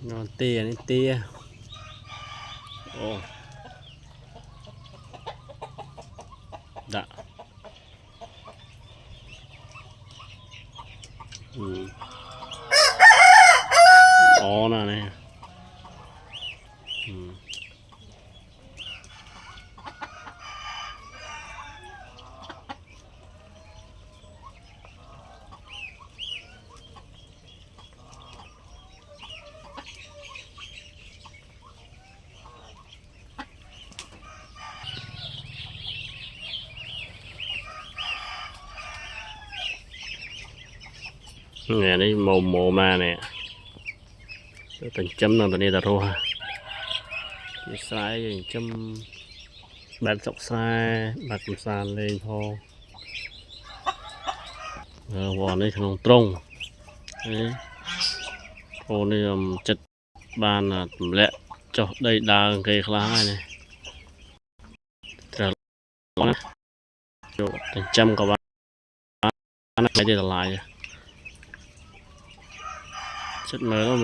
non tia này tia ô đã ó nè này nè đây mồ ma nè tình chấm nó đây là rô cái sai chấm bạn sọc sai bạc cầm sàn lên thôi vỏ đây không trông đấy cô này chật bàn là lẹ cho đây đa cây lá này trở tình chấm các bạn cái gì là lại chất mới đó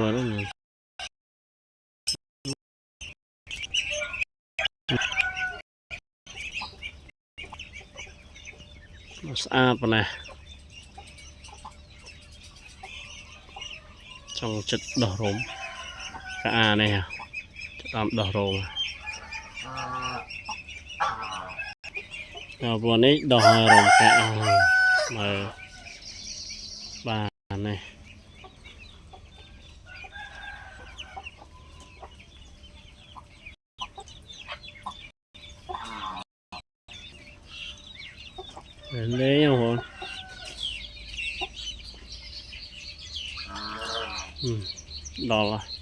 apa này trong chất đỏ rốm cả này à chất đỏ rốm vừa nãy đỏ rốm cả mà bà này lấy nhau rồi đỏ là